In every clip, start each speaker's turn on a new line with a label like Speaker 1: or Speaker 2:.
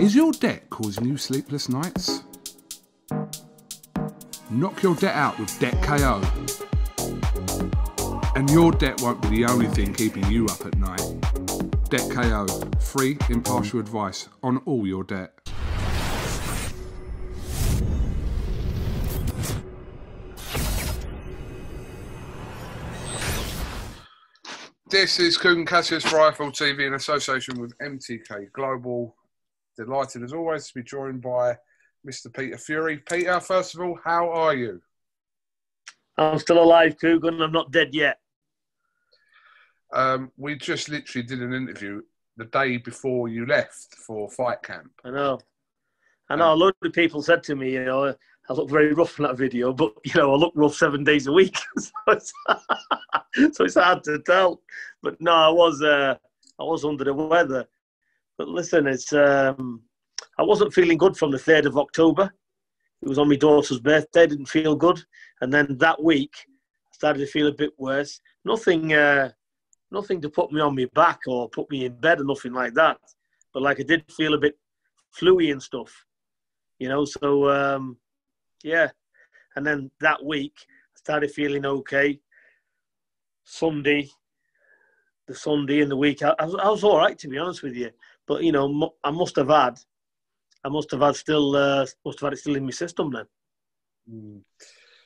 Speaker 1: Is your debt causing you sleepless nights? Knock your debt out with Debt KO. And your debt won't be the only thing keeping you up at night. Debt KO, free impartial advice on all your debt. This is KUGAN CASSIUS Rifle TV in association with MTK Global. Delighted as always to be joined by Mr. Peter Fury. Peter, first of all, how are you?
Speaker 2: I'm still alive, KUGAN. I'm not dead yet.
Speaker 1: We just literally did an interview the day before you left for fight camp.
Speaker 2: I know. A lot of people said to me, I look very rough in that video, but, I look rough 7 days a week. So it's hard to tell. But no, I was under the weather. But listen, I wasn't feeling good from the 3rd of October. It was on my daughter's birthday. Didn't feel good. And then that week, I started to feel a bit worse. Nothing to put me on my back or put me in bed or nothing like that. But I did feel a bit fluey and stuff, so yeah. And then that week, I started feeling okay. The Sunday and the week, I was all right, to be honest with you. But, I must have had it still in my system then. Mm.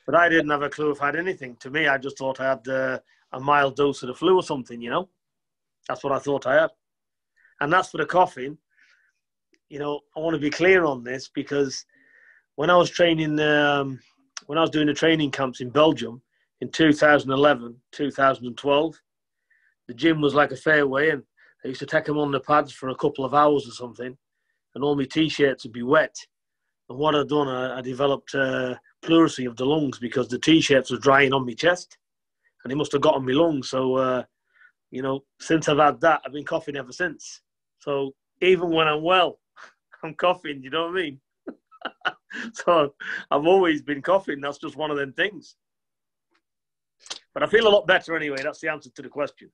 Speaker 2: But I didn't have a clue if I had anything. To me, I just thought I had a mild dose of the flu or something, That's what I thought I had. And that's for the coughing. I want to be clear on this because when I was training, when I was doing the training camps in Belgium in 2011, 2012, the gym was like a fairway and I used to take them on the pads for a couple of hours or something and all my T-shirts would be wet. And what I'd done, I developed pleurisy of the lungs because the T-shirts were drying on my chest and it must have got on my lungs. So, since I've had that, I've been coughing ever since. So even when I'm well, I'm coughing, you know what I mean? So I've always been coughing. That's just one of them things. But I feel a lot better anyway. That's the answer to the question.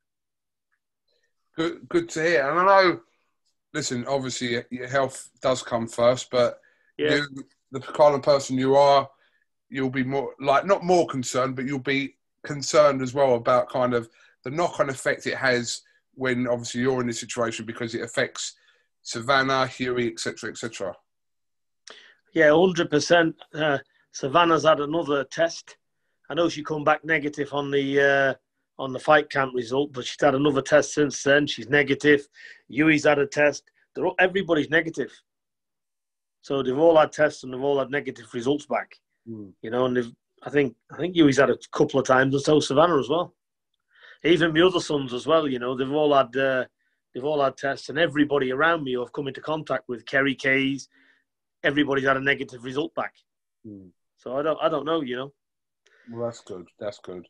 Speaker 1: Good to hear. And I know, listen, obviously your health does come first, but
Speaker 2: yeah.
Speaker 1: You, the kind of person you are, you'll be more, not more concerned, but you'll be concerned as well about kind of the knock-on effect it has when obviously you're in this situation because it affects Savannah, Huey, etc., etc.
Speaker 2: Yeah, 100%. Savannah's had another test. I know she come back negative on the fight camp result, but she's had another test since then. She's negative. Huey's had a test. Everybody's negative. So they've all had tests and they've all had negative results back. Mm. And I think Huey's had a couple of times, and so Savannah as well. Even my other sons as well. They've all had tests, and everybody around me who I've come into contact with, Kerry Kays, everybody's had a negative result back. Mm. So I don't know.
Speaker 1: Well, that's good. That's good.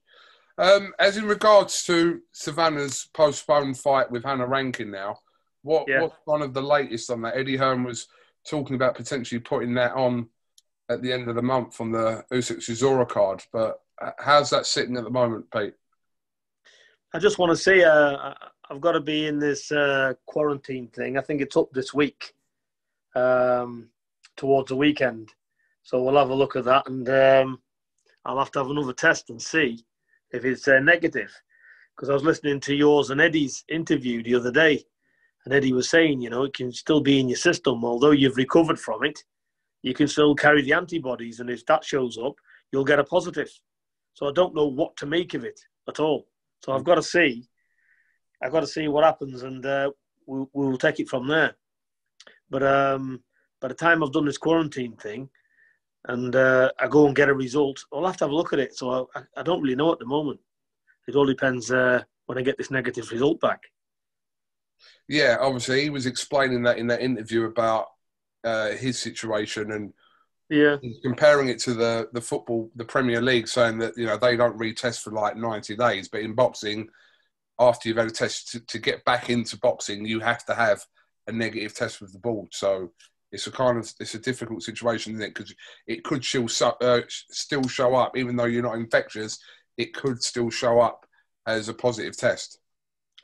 Speaker 1: As in regards to Savannah's postponed fight with Hannah Rankin now, what's one of the latest on that? Eddie Hearn was talking about potentially putting that on at the end of the month on the Usyk Chisora card, but how's that sitting at the moment, Pete?
Speaker 2: I just want to say I've got to be in this quarantine thing. I think it's up this week, towards the weekend. So we'll have a look at that, and I'll have to have another test and see if it's negative. Because I was listening to yours and Eddie's interview the other day, and Eddie was saying, it can still be in your system. Although you've recovered from it, you can still carry the antibodies, and if that shows up, you'll get a positive. So I don't know what to make of it at all. So I've got to see what happens, and we'll take it from there. But by the time I've done this quarantine thing, and I go and get a result, I'll have to have a look at it. So I don't really know at the moment. It all depends when I get this negative result back.
Speaker 1: Yeah, obviously he was explaining that in that interview about his situation, and he's comparing it to the football, the Premier League, saying that they don't retest for 90 days, but in boxing, after you've had a test to get back into boxing, you have to have a negative test with the board. So it's a difficult situation, isn't it? Because it could still show up, even though you're not infectious. It could still show up as a positive test.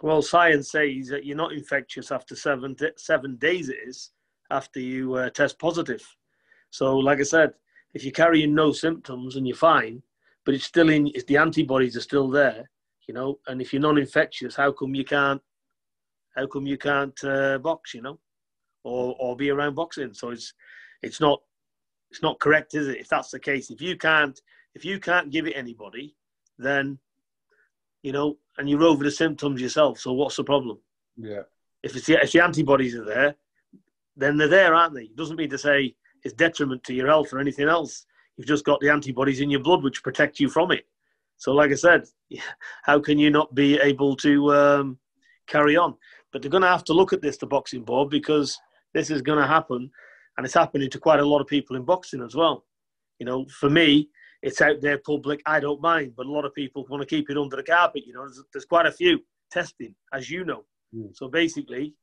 Speaker 2: Well, science says that you're not infectious after 7 days. It is, after you test positive. So, like I said, if you're carrying no symptoms and you're fine, but it's still if the antibodies are still there, you know, and if you're non-infectious, how come you can't box, you know, or be around boxing? So it's not correct, is it? If that's the case, if you can't give it anybody, then, you know, and you're over the symptoms yourself. So what's the problem?
Speaker 1: Yeah.
Speaker 2: If the antibodies are there, then they're there, aren't they? It doesn't mean to say it's detriment to your health or anything else. You've just got the antibodies in your blood which protect you from it. So, like I said, how can you not be able to carry on? But they're going to have to look at this, the boxing board, because this is going to happen, and it's happening to quite a lot of people in boxing as well. You know, for me, it's out there public. I don't mind, but a lot of people want to keep it under the carpet. You know, there's quite a few testing, as you know. Mm. So basically,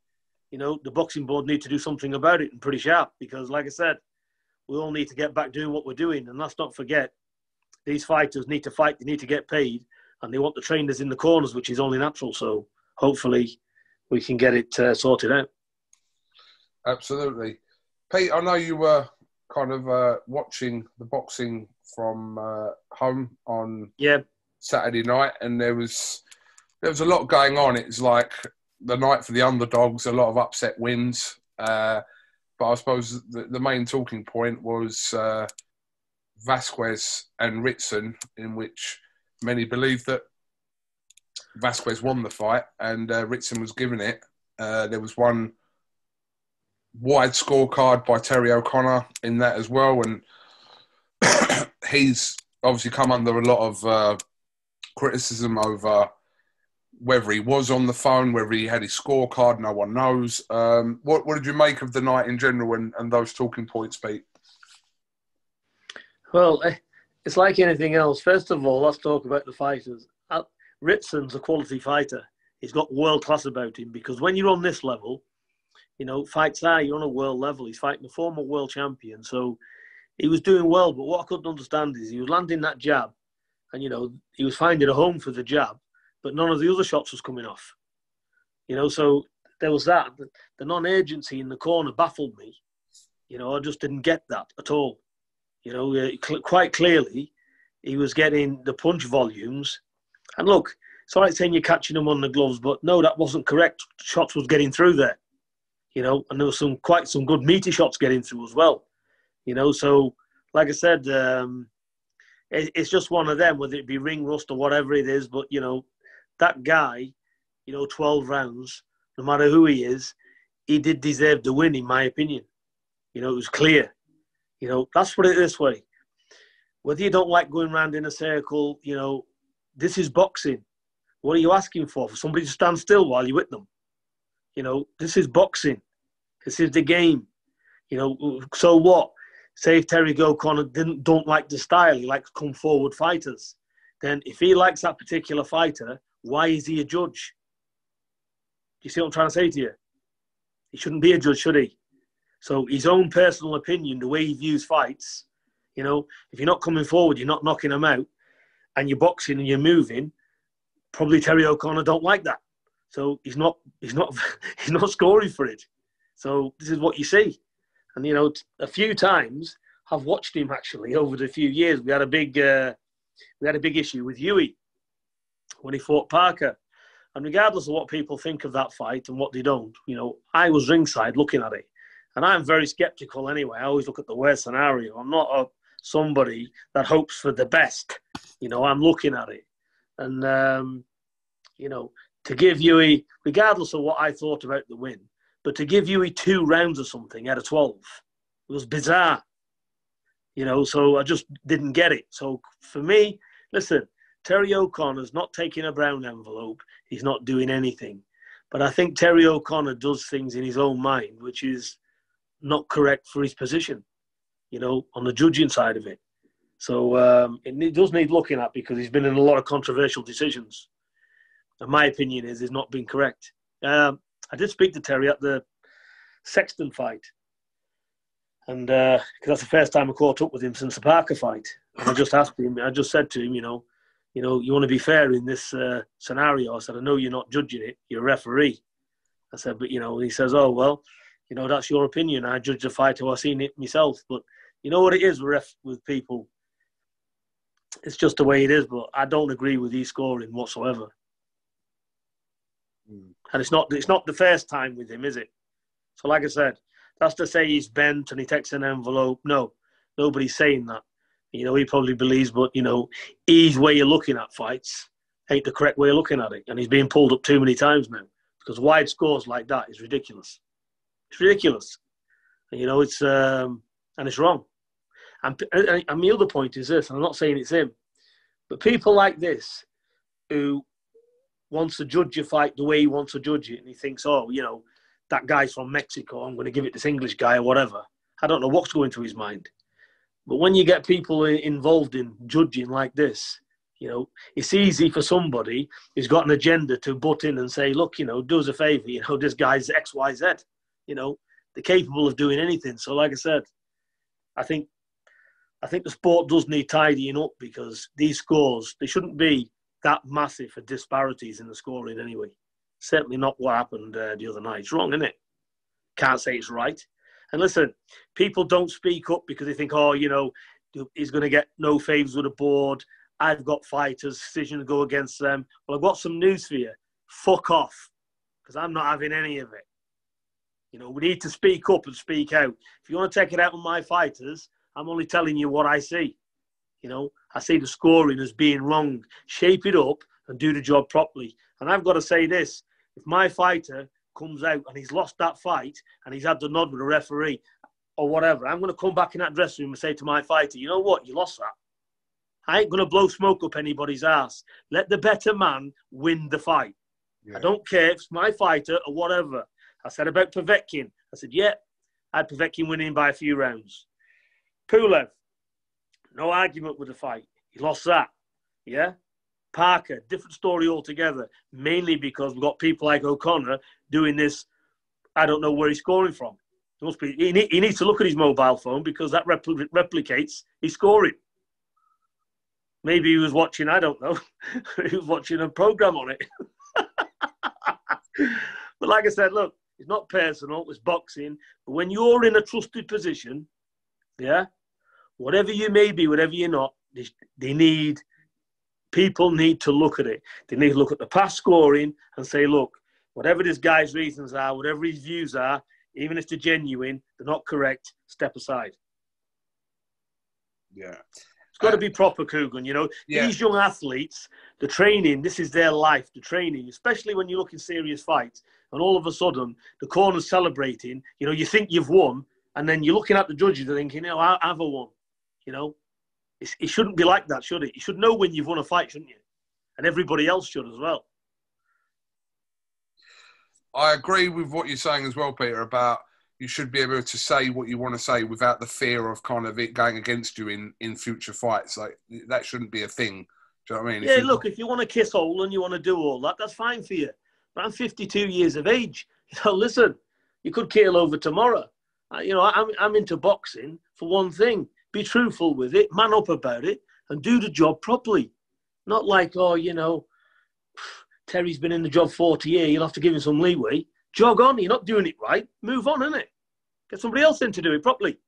Speaker 2: you know, the boxing board need to do something about it, and pretty sharp, because, like I said, we all need to get back doing what we're doing. And let's not forget, these fighters need to fight, they need to get paid, and they want the trainers in the corners, which is only natural. So hopefully we can get it sorted out.
Speaker 1: Absolutely. Pete, I know you were kind of watching the boxing from home on Saturday night, and there was a lot going on. It was like the night for the underdogs, a lot of upset wins. But I suppose the main talking point was Vasquez and Ritson, in which many believe that Vasquez won the fight and Ritson was given it. There was one wide scorecard by Terry O'Connor in that as well, and he's obviously come under a lot of criticism over whether he was on the phone, whether he had his scorecard, no one knows. What did you make of the night in general and those talking points, Pete?
Speaker 2: Well, it's like anything else. First of all, let's talk about the fighters. Ritson's a quality fighter. He's got world class about him, because when you're on this level, you know, you're on a world level. He's fighting a former world champion. So he was doing well, but what I couldn't understand is he was landing that jab, and, you know, he was finding a home for the jab, but none of the other shots was coming off. You know, so there was that. The non-urgency in the corner baffled me. You know, I just didn't get that at all. You know, quite clearly, he was getting the punch volumes. And look, it's all right saying you're catching them on the gloves, but no, that wasn't correct. Shots was getting through there. You know, and there was quite some good meaty shots getting through as well. You know, so like I said, it's just one of them, whether it be ring rust or whatever it is. But, you know, that guy, you know, 12 rounds, no matter who he is, he did deserve the win, in my opinion. You know, it was clear. You know, let's put it this way. Whether you don't like going round in a circle, you know, this is boxing. What are you asking for? For somebody to stand still while you're with them? You know, this is boxing. This is the game. You know, so what? Say if Terry O'Connor don't like the style, he likes come forward fighters. Then if he likes that particular fighter, why is he a judge? Do you see what I'm trying to say to you? He shouldn't be a judge, should he? So his own personal opinion, the way he views fights, you know, if you're not coming forward, you're not knocking them out, and you're boxing and you're moving, probably Terry O'Connor don't like that. So he's not scoring for it. So this is what you see. And, you know, a few times I've watched him actually over the few years. We had a big issue with Huey when he fought Parker. And regardless of what people think of that fight and what they don't, you know, I was ringside looking at it. And I'm very skeptical anyway. I always look at the worst scenario. I'm not somebody that hopes for the best. You know, I'm looking at it. And, you know, to give Huey, regardless of what I thought about the win, but to give Huey 2 rounds or something out of 12, it was bizarre. You know, so I just didn't get it. So for me, listen, Terry O'Connor's not taking a brown envelope. He's not doing anything. But I think Terry O'Connor does things in his own mind, which is not correct for his position, you know, on the judging side of it. So it does need looking at, because he's been in a lot of controversial decisions. And my opinion is he's not been correct. I did speak to Terry at the Sexton fight. And because that's the first time I caught up with him since the Parker fight. And I just asked him, I just said to him, you know, you want to be fair in this scenario. I said, I know you're not judging it. You're a referee. I said, but, you know, he says, oh, well, You know, that's your opinion. I judge the fight how I've seen it myself. But you know what it is with people? It's just the way it is. But I don't agree with his scoring whatsoever. And it's not the first time with him, is it? So like I said, that's to say he's bent and he takes an envelope. No, nobody's saying that. You know, he probably believes, but, you know, his way of looking at fights ain't the correct way of looking at it. And he's being pulled up too many times now. Because wide scores like that is ridiculous. It's ridiculous. And, you know, it's and it's wrong. And the other point is this, and I'm not saying it's him, but people like this who wants to judge a fight the way he wants to judge it, and he thinks, oh, you know, that guy's from Mexico, I'm going to give it this English guy or whatever. I don't know what's going through his mind. But when you get people involved in judging like this, you know, it's easy for somebody who's got an agenda to butt in and say, look, you know, do us a favour, you know, this guy's X, Y, Z. You know, they're capable of doing anything. So like I said, I think the sport does need tidying up, because these scores, they shouldn't be that massive for disparities in the scoring anyway. Certainly not what happened the other night. It's wrong, isn't it? Can't say it's right. And listen, people don't speak up because they think, oh, you know, he's going to get no favours with the board. I've got fighters, decision to go against them. Well, I've got some news for you. Fuck off, because I'm not having any of it. You know, we need to speak up and speak out. If you want to take it out on my fighters, I'm only telling you what I see. You know, I see the scoring as being wrong. Shape it up and do the job properly. And I've got to say this. If my fighter comes out and he's lost that fight and he's had the nod with a referee or whatever, I'm going to come back in that dressing room and say to my fighter, you know what, you lost that. I ain't going to blow smoke up anybody's ass. Let the better man win the fight. Yeah. I don't care if it's my fighter or whatever. I said about Povetkin. I said, yeah, I had Povetkin winning by a few rounds. Pulev, no argument with the fight. He lost that. Yeah? Parker, different story altogether. Mainly because we've got people like O'Connor doing this. I don't know where he's scoring from. He must be. He needs to look at his mobile phone, because that replicates his scoring. Maybe he was watching, I don't know. He was watching a program on it. But like I said, look, it's not personal. It's boxing. But when you're in a trusted position, yeah, whatever you may be, whatever you're not, people need to look at it. They need to look at the past scoring and say, look, whatever this guy's reasons are, whatever his views are, even if they're genuine, they're not correct, step aside.
Speaker 1: Yeah.
Speaker 2: It's got to be proper, KUGAN, you know. Yeah. These young athletes, the training, this is their life, the training, especially when you look in serious fights, and all of a sudden, the corner's celebrating, you know, you think you've won, and then you're looking at the judges and thinking, oh, I've won, you know. It shouldn't be like that, should it? You should know when you've won a fight, shouldn't you? And everybody else should as well.
Speaker 1: I agree with what you're saying as well, Peter, about you should be able to say what you want to say without the fear of kind of it going against you in future fights. Like, that shouldn't be a thing. Do you know what I mean?
Speaker 2: Yeah, look, if you want to kiss all and you want to do all that, that's fine for you. But I'm 52 years of age. You know, listen, you could keel over tomorrow. You know, I'm into boxing for one thing. Be truthful with it, man up about it, and do the job properly. Not like, oh, you know, Terry's been in the job 40 years, you'll have to give him some leeway. Jog on, you're not doing it right. Move on, innit? Get somebody else in to do it properly.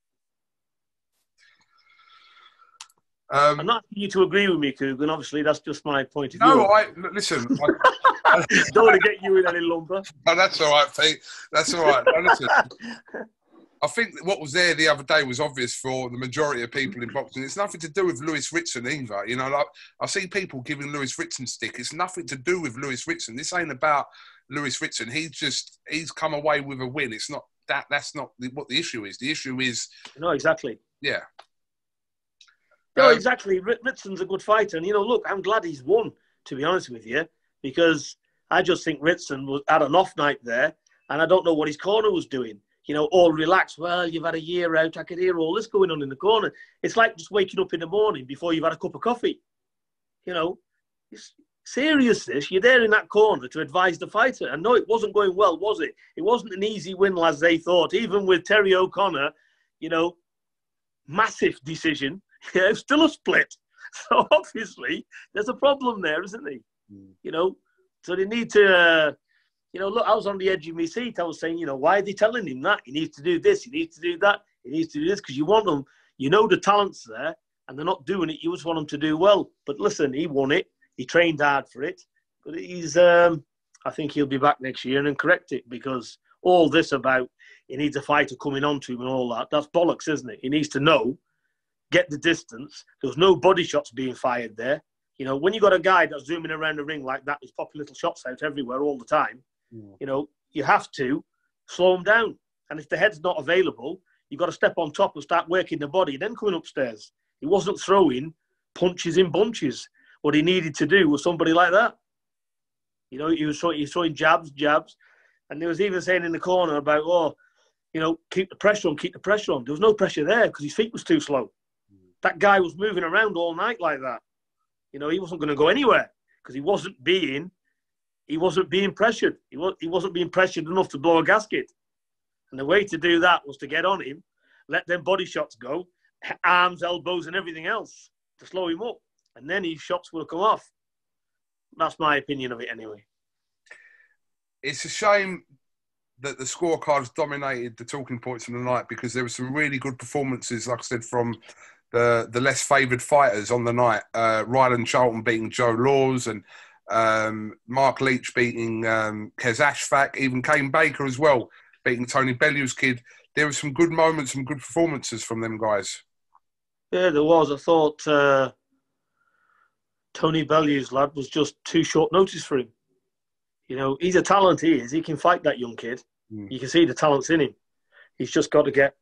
Speaker 2: I'm not asking you to agree with me, KUGAN. Obviously, that's just my point of view.
Speaker 1: No, listen.
Speaker 2: I don't want to get you in any lumber.
Speaker 1: No, that's all right, Pete. That's all right. No, listen. I think what was there the other day was obvious for the majority of people in boxing. It's nothing to do with Lewis Ritson either. You know, like, I see people giving Lewis Ritson stick. It's nothing to do with Lewis Ritson. This ain't about Lewis Ritson. He's come away with a win. It's not that. That's not what the issue is. The issue is.
Speaker 2: No, exactly.
Speaker 1: Yeah.
Speaker 2: No, exactly. Ritson's a good fighter. And, you know, look, I'm glad he's won, to be honest with you, because I just think Ritson had an off night there, and I don't know what his corner was doing. You know, all relaxed. Well, you've had a year out. I could hear all this going on in the corner. It's like just waking up in the morning before you've had a cup of coffee. You know, it's serious this. You're there in that corner to advise the fighter. And no, it wasn't going well, was it? It wasn't an easy win as they thought. Even with Terry O'Connor, you know, massive decision. You know, still a split. So obviously, there's a problem there, isn't there? You know, so they need to You know, look, I was on the edge of my seat. I was saying, you know, why are they telling him that? He needs to do this. He needs to do that. He needs to do this because you want them. You know the talent's there, and they're not doing it. You just want them to do well. But listen, he won it. He trained hard for it. But he's, I think he'll be back next year and correct it, because all this about he needs a fighter coming on to him and all that, that's bollocks, isn't it? He needs to know, get the distance. There was no body shots being fired there. You know, when you got a guy that's zooming around the ring like that, he's popping little shots out everywhere all the time. You know, you have to slow him down. And if the head's not available, you've got to step on top and start working the body, then coming upstairs. He wasn't throwing punches in bunches. What he needed to do was somebody like that. You know, he was throwing jabs. And there was even saying in the corner about, oh, you know, keep the pressure on. There was no pressure there because his feet was too slow. That guy was moving around all night like that. You know, he wasn't going to go anywhere because he wasn't being pressured. He wasn't being pressured enough to blow a gasket. And the way to do that was to get on him, let them body shots go, arms, elbows, and everything else to slow him up. And then his shots will come off. That's my opinion of it anyway.
Speaker 1: It's a shame that the scorecards dominated the talking points of the night, because there were some really good performances, like I said, from the less favoured fighters on the night. Ryland Charlton beating Joe Laws, and Mark Leach beating Kes Ashfaq, even Kane Baker as well, beating Tony Bellew's kid. There were some good moments, some good performances from them guys.
Speaker 2: Yeah, there was. I thought Tony Bellew's lad was just too short notice for him. You know, he's a talent, he is. He can fight, that young kid. You can see the talent's in him. He's just got to get...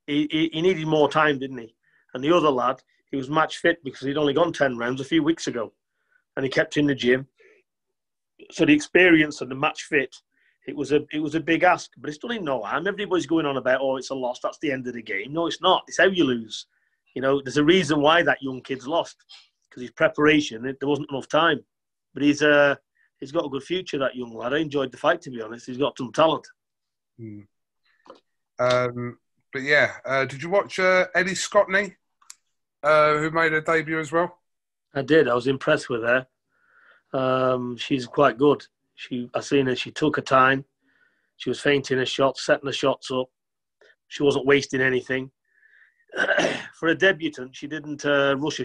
Speaker 2: He needed more time, didn't he? And the other lad, he was match fit because he'd only gone 10 rounds a few weeks ago. And he kept in the gym. So the experience and the match fit, it was a big ask. But it's done him no harm. Everybody's going on about, oh, it's a loss, that's the end of the game. No, it's not. It's how you lose. You know, there's a reason why that young kid's lost. Because his preparation, there wasn't enough time. But he's got a good future, that young lad. I enjoyed the fight, to be honest. He's got some talent.
Speaker 1: But yeah, did you watch Eddie Scotney, who made her debut as well?
Speaker 2: I did. I was impressed with her. She's quite good. I seen her. She took her time. She was feinting her shots, setting the shots up. She wasn't wasting anything. For a debutant, she didn't rush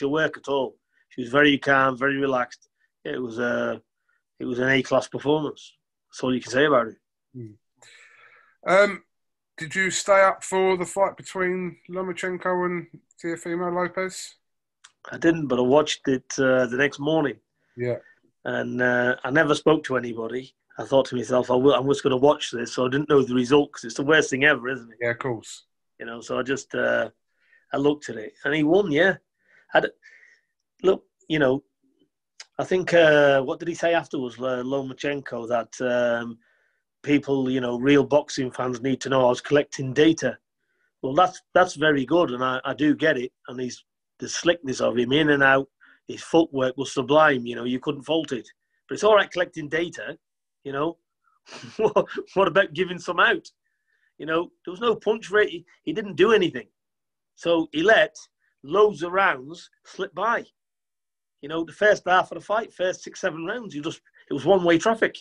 Speaker 2: her work at all. She was very calm, very relaxed. It was an A-class performance. That's all you can say about it.
Speaker 1: Did you stay up for the fight between Lomachenko and Teofimo Lopez?
Speaker 2: I didn't, but I watched it the next morning.
Speaker 1: Yeah. And
Speaker 2: I never spoke to anybody. I thought to myself, I'm just going to watch this. So I didn't know the result, because it's the worst thing ever, isn't it?
Speaker 1: Yeah, of course.
Speaker 2: You know, so I just I looked at it, and he won. Yeah. Look, you know, I think what did he say afterwards, Lomachenko, that people, you know, real boxing fans need to know I was collecting data. Well, that's very good, and I do get it. And the slickness of him in and out, his footwork was sublime. You know, you couldn't fault it. But it's all right collecting data, you know. What about giving some out? You know, there was no punch rate. He didn't do anything. So he let loads of rounds slip by. You know, the first half of the fight, first 6-7 rounds, it was one-way traffic.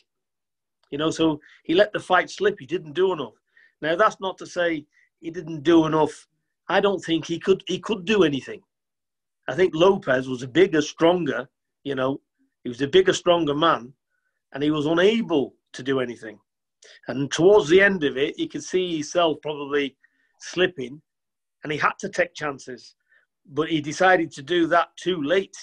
Speaker 2: You know, so he let the fight slip. He didn't do enough. Now, that's not to say he didn't do enough. I don't think he could do anything. I think Lopez was a bigger, stronger, you know, he was a bigger, stronger man, and he was unable to do anything. And towards the end of it, he could see himself probably slipping, and he had to take chances. But he decided to do that too late.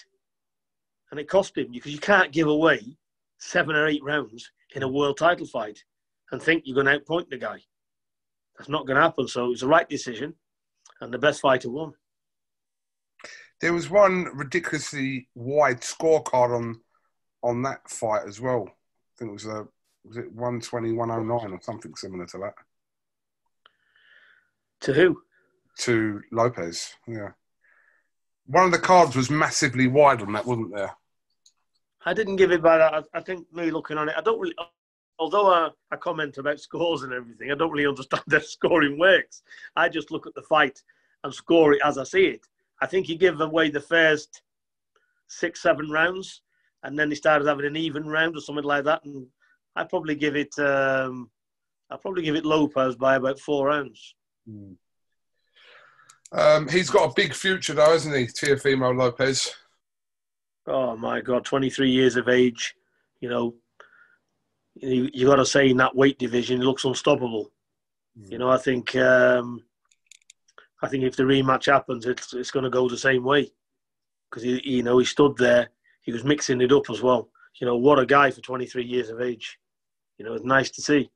Speaker 2: And it cost him, because you can't give away 7 or 8 rounds in a world title fight and think you're going to outpoint the guy. That's not going to happen. So it was the right decision, and the best fighter won.
Speaker 1: There was one ridiculously wide scorecard on that fight as well. I think it was it 120, 109 or something similar to that?
Speaker 2: To who?
Speaker 1: To Lopez, yeah. One of the cards was massively wide on that, wasn't there?
Speaker 2: I didn't give it by that. I think me looking on it, I don't really, although I comment about scores and everything, I don't really understand how scoring works. I just look at the fight and score it as I see it. I think he gave away the first 6-7 rounds, and then he started having an even round or something like that. And I'd probably give it. I'd probably give it Lopez by about 4 rounds.
Speaker 1: He's got a big future, though, hasn't he, Teofimo Lopez?
Speaker 2: Oh my God, 23 years of age. You know, you got to say in that weight division, he looks unstoppable. You know, I think if the rematch happens, it's going to go the same way because he stood there, he was mixing it up as well. You know, what a guy for 23 years of age. You know, it's nice to see.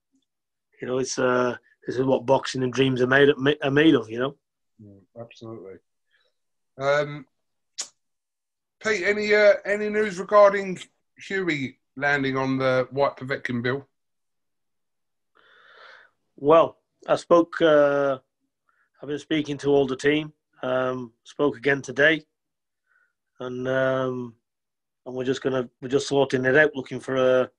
Speaker 2: You know, this is what boxing and dreams are made of. You know.
Speaker 1: Absolutely. Pete, any news regarding Hughie landing on the White Povetkin bill?
Speaker 2: Well, I've been speaking to all the team. Spoke again today, and we're just sorting it out, looking for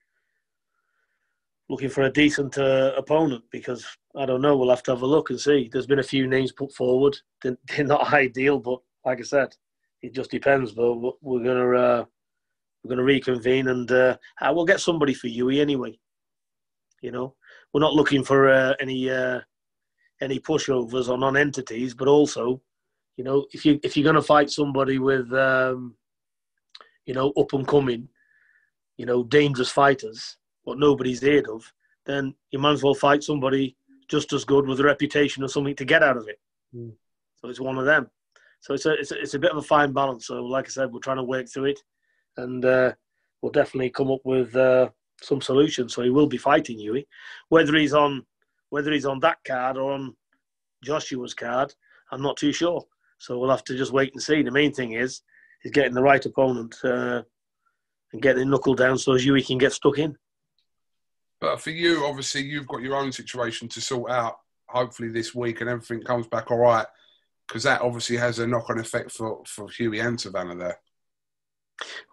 Speaker 2: a decent opponent, because I don't know. We'll have to have a look and see. There's been a few names put forward. They're not ideal, but like I said, it just depends. But we're gonna reconvene, and we'll get somebody for Hughie anyway. You know, we're not looking for any pushovers or non-entities, but also, you know, if you're gonna fight somebody with up and coming, you know, dangerous fighters, what nobody's heard of, then you might as well fight somebody just as good with a reputation or something to get out of it. So it's one of them. So it's a bit of a fine balance. So like I said, we're trying to work through it, and we'll definitely come up with some solutions. So he will be fighting Hughie, whether he's on that card or on Joshua's card, I'm not too sure. So we'll have to just wait and see. The main thing is getting the right opponent and getting the knuckle down so Hughie can get stuck in.
Speaker 1: But for you, obviously, you've got your own situation to sort out, hopefully this week, and everything comes back all right, because that obviously has a knock-on effect for Hughie and Savannah there.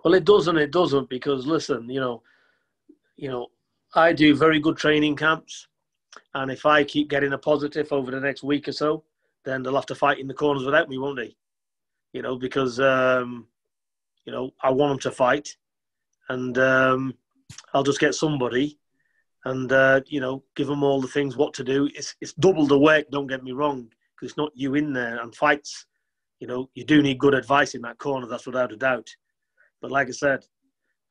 Speaker 2: Well, it does and it doesn't, because, listen, you know, I do very good training camps, and if I keep getting a positive over the next week or so, then they'll have to fight in the corners without me, won't they? You know, because, you know, I want them to fight, and I'll just get somebody and, you know, give them all the things what to do. It's double the work, don't get me wrong, because it's not you in there. And fights, you know, you do need good advice in that corner, that's without a doubt. But like I said,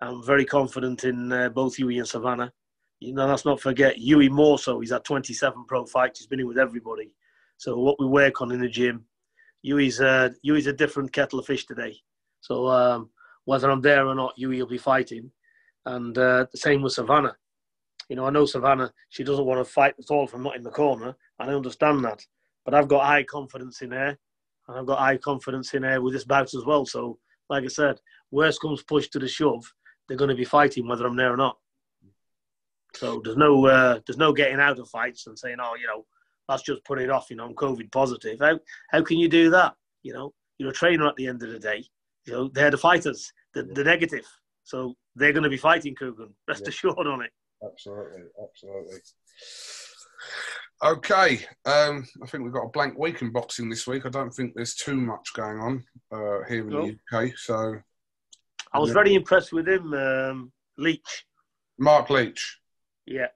Speaker 2: I'm very confident in both Hughie and Savannah. You know, let's not forget, Hughie more so. He's had 27 pro fights. He's been in with everybody. So what we work on in the gym, Hughie's a different kettle of fish today. So whether I'm there or not, Hughie will be fighting. And the same with Savannah. You know, I know Savannah, she doesn't want to fight at all if I'm not in the corner. And I understand that. But I've got high confidence in her. And I've got high confidence in her with this bout as well. So, like I said, worst comes push to the shove, they're going to be fighting whether I'm there or not. So there's no getting out of fights and saying, oh, you know, let's just put it off, you know, I'm COVID positive. How can you do that? You know, you're a trainer at the end of the day. You know, they're the fighters, the negative. So they're going to be fighting KUGAN. Rest assured on it.
Speaker 1: Absolutely. Okay, I think we've got a blank week in boxing this week. I don't think there's too much going on here in the UK. So
Speaker 2: I was very impressed with him, Leach.
Speaker 1: Mark Leach.
Speaker 2: Yeah.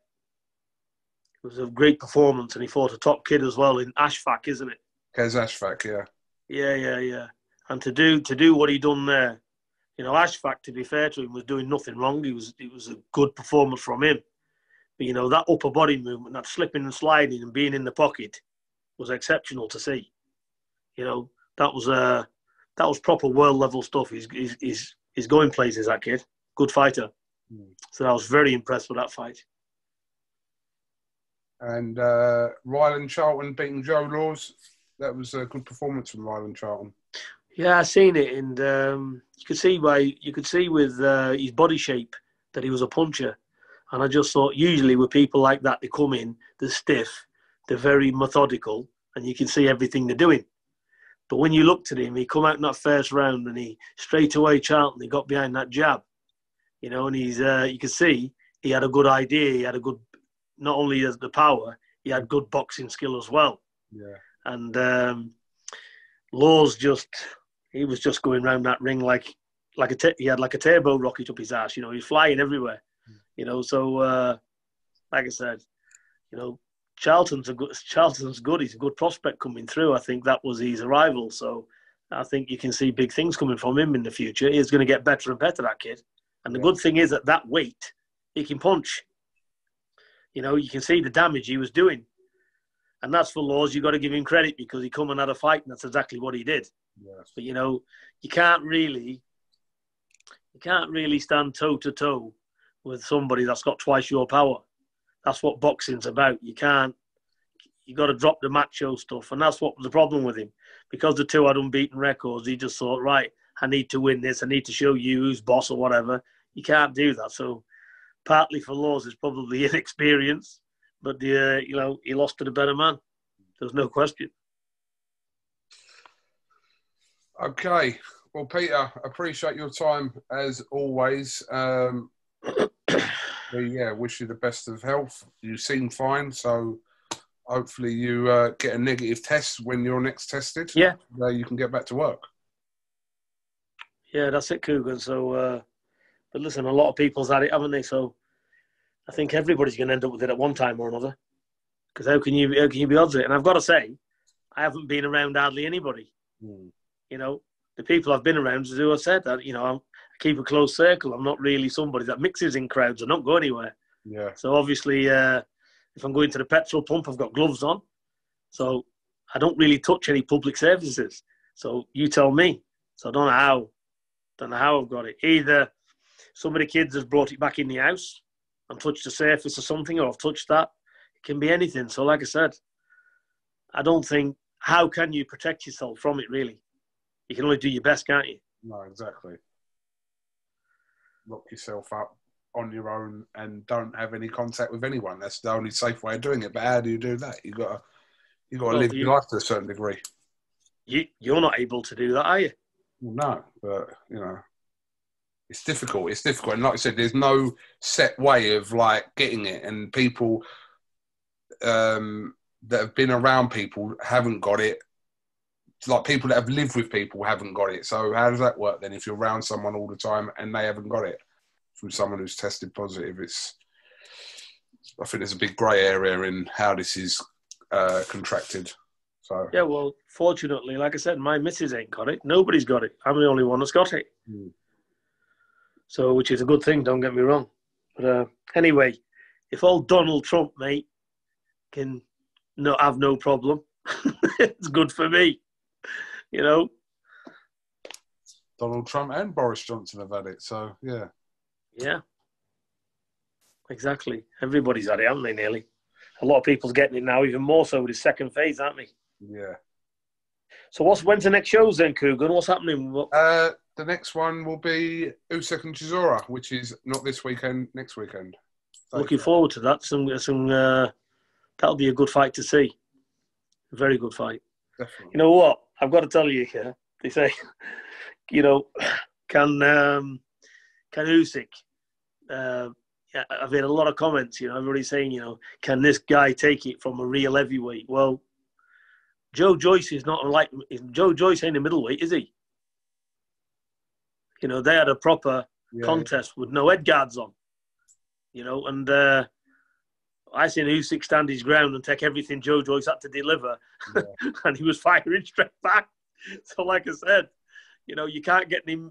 Speaker 2: It was a great performance, and he fought a top kid as well in Ashfaq, isn't it?
Speaker 1: Kez Ashfaq, yeah.
Speaker 2: Yeah. And to do what he done there, you know, Ashfaq, to be fair to him, was doing nothing wrong. It was a good performance from him. But, you know, that upper body movement, that slipping and sliding and being in the pocket was exceptional to see. You know, that was proper world level stuff. He's going places, that kid. Good fighter. So I was very impressed with that fight.
Speaker 1: And Ryland Charlton beating Joe Laws. That was a good performance from Ryland Charlton.
Speaker 2: Yeah, I seen it, and you could see with his body shape that he was a puncher. And I just thought, usually with people like that, they come in, they're stiff, they're very methodical, and you can see everything they're doing. But when you looked at him, he come out in that first round, and he straight away Charlton, he got behind that jab, you know, and you could see he had a good idea. He had a good, not only as the power, he had good boxing skill as well.
Speaker 1: Yeah.
Speaker 2: And Laws he was just going around that ring like he had like a turbo rocket up his ass. You know, he's flying everywhere. You know, so like I said, you know, Charlton's good. He's a good prospect coming through. I think that was his arrival. So I think you can see big things coming from him in the future. He's going to get better and better, that kid. And the good thing is, at that weight, he can punch. You know, you can see the damage he was doing. And that's for Laws. You've got to give him credit because he come and had a fight, and that's exactly what he did. Yes. But, you know, you can't really stand toe-to-toe with somebody that's got twice your power. That's what boxing's about. You got to drop the macho stuff. And that's what the problem with him. Because the two had unbeaten records, he just thought, right, I need to win this. I need to show you who's boss or whatever. You can't do that. So partly for Laws is probably inexperience. But, you know, he lost to the better man. There's no question.
Speaker 1: Okay. Well, Peter, appreciate your time as always. Wish you the best of health. You seem fine, so hopefully you get a negative test when you're next tested.
Speaker 2: Yeah.
Speaker 1: You can get back to work.
Speaker 2: Yeah, that's it, KUGAN. So, but listen, a lot of people's had it, haven't they? So I think everybody's going to end up with it at one time or another. Because how can you be odds it? And I've got to say, I haven't been around hardly anybody. You know, the people I've been around is who I said that, you know, I keep a close circle. I'm not really somebody that mixes in crowds. I don't go anywhere.
Speaker 1: Yeah.
Speaker 2: So obviously, if I'm going to the petrol pump, I've got gloves on. So I don't really touch any public services. So you tell me. So I don't know how I've got it. Either some of the kids has brought it back in the house and touched the surface or something, or I've touched that. It can be anything. So like I said, I don't think, how can you protect yourself from it, really? You can only do your best, can't you?
Speaker 1: No, exactly. Lock yourself up on your own and don't have any contact with anyone. That's the only safe way of doing it. But how do you do that? You got to live your life to a certain degree.
Speaker 2: You're not able to do that, are you?
Speaker 1: No, but, you know, it's difficult. It's difficult. And like I said, there's no set way of, like, getting it. And people that have been around people haven't got it. Like, people that have lived with people haven't got it. So how does that work then if you're around someone all the time and they haven't got it? From someone who's tested positive, I think there's a big grey area in how this is contracted. So
Speaker 2: yeah, well, fortunately, like I said, my missus ain't got it. Nobody's got it. I'm the only one that's got it. So, which is a good thing, don't get me wrong. But anyway, if old Donald Trump, mate, can have no problem, it's good for me. You know?
Speaker 1: Donald Trump and Boris Johnson have had it, so yeah.
Speaker 2: Yeah. Exactly. Everybody's had it, haven't they, nearly? A lot of people's getting it now, even more so with his second phase, aren't they?
Speaker 1: Yeah.
Speaker 2: So when's the next shows then, KUGAN? What's happening?
Speaker 1: The next one will be Usyk and Chisora, which is not this weekend, next weekend.
Speaker 2: Looking forward to that. That'll be a good fight to see. A very good fight.
Speaker 1: Definitely.
Speaker 2: You know what? I've got to tell you here. They say, you know, can Usyk? I've heard a lot of comments. You know, everybody's saying, you know, can this guy take it from a real heavyweight? Well, Joe Joyce is not like Joe Joyce ain't a middleweight, is he? You know, they had a proper contest with no head guards on. You know, and I seen Usyk stand his ground and take everything Joe Joyce had to deliver, and he was firing straight back. So, like I said, you know, you can't get any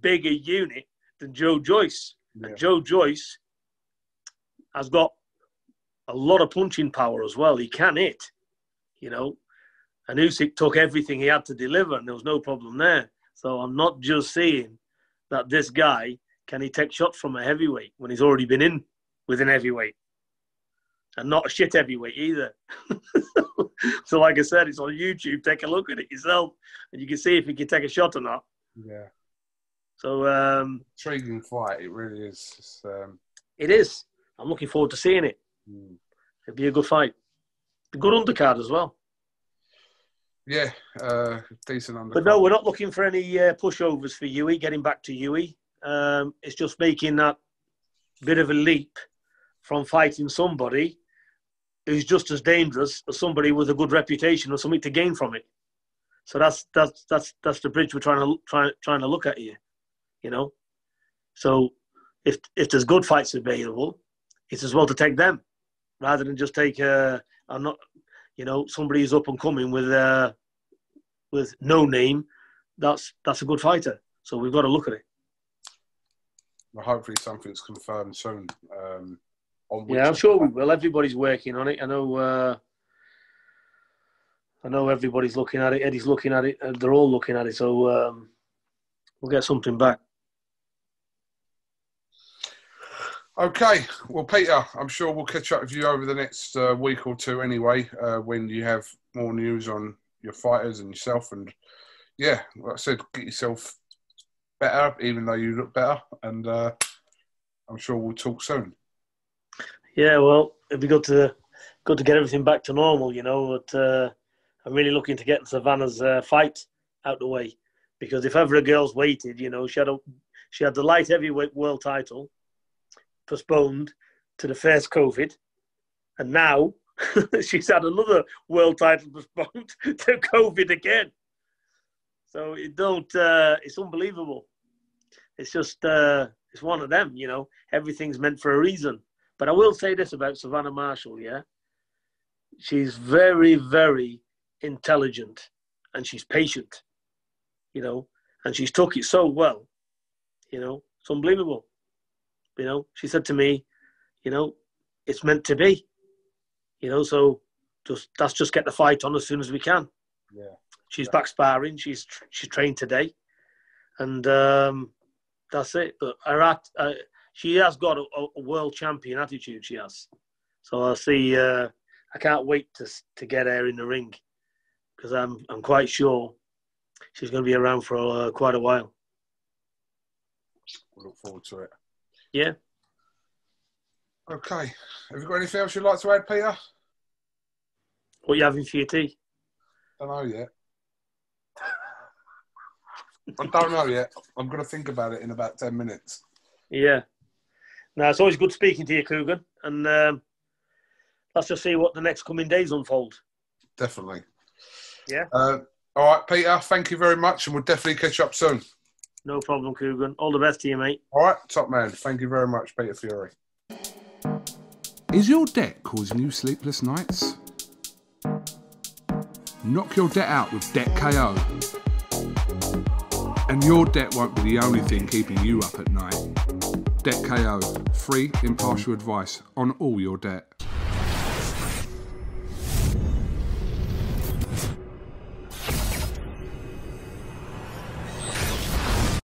Speaker 2: bigger unit than Joe Joyce. Yeah. And Joe Joyce has got a lot of punching power as well. He can hit, you know. And Usyk took everything he had to deliver, and there was no problem there. So I'm not just saying that this guy, can he take shots from a heavyweight when he's already been in with an heavyweight? And not a shit heavyweight either. So like I said, it's on YouTube. Take a look at it yourself, and you can see if he can take a shot or not.
Speaker 1: Yeah.
Speaker 2: So
Speaker 1: intriguing fight. It really is.
Speaker 2: It is. I'm looking forward to seeing it. It'd be a good fight. A good undercard as well.
Speaker 1: Yeah, decent undercard.
Speaker 2: But no, we're not looking for any pushovers for Yui. Getting back to Yui, it's just making that bit of a leap from fighting somebody who's just as dangerous as somebody with a good reputation or something to gain from it. So that's the bridge we're trying to look at here, you know. So if there's good fights available, it's as well to take them rather than just take somebody who's up and coming with no name. That's a good fighter. So we've got to look at it.
Speaker 1: Well, hopefully something's confirmed soon.
Speaker 2: I'm sure we will. Everybody's working on it. I know everybody's looking at it. Eddie's looking at it. They're all looking at it. So we'll get something back.
Speaker 1: Okay. Well, Peter, I'm sure we'll catch up with you over the next week or two anyway, when you have more news on your fighters and yourself. And, yeah, like I said, get yourself better, even though you look better. And I'm sure we'll talk soon.
Speaker 2: Yeah, well, it'd be good to get everything back to normal, But I'm really looking to get Savannah's fight out the way, because if ever a girl's waited, she had the light heavyweight world title postponed to the first COVID, and now she's had another world title postponed to COVID again. So it's unbelievable. It's just it's one of them, Everything's meant for a reason. But I will say this about Savannah Marshall, yeah. She's very, very intelligent, and she's patient, and she's took it so well, it's unbelievable. She said to me, it's meant to be, so let's just get the fight on as soon as we can.
Speaker 1: Yeah.
Speaker 2: She's back sparring. She's trained today, and that's it. But she has got a world champion attitude. She has. So I see. I can't wait to get her in the ring, because I'm quite sure she's going to be around for quite a while.
Speaker 1: We'll look forward to it.
Speaker 2: Yeah.
Speaker 1: Okay. Have you got anything else you'd like to add, Peter?
Speaker 2: What are you having for your tea?
Speaker 1: Don't know yet. I don't know yet. I'm going to think about it in about 10 minutes.
Speaker 2: Yeah. No, it's always good speaking to you, KUGAN. And let's just see what the next coming days unfold.
Speaker 1: Definitely.
Speaker 2: Yeah.
Speaker 1: All right, Peter, thank you very much, and we'll definitely catch up soon.
Speaker 2: No problem, KUGAN. All the best to you, mate.
Speaker 1: All right, top man. Thank you very much, Peter Fury.
Speaker 3: Is your debt causing you sleepless nights? Knock your debt out with Debt KO. And your debt won't be the only thing keeping you up at night. Debt KO. Free, impartial advice on all your debt.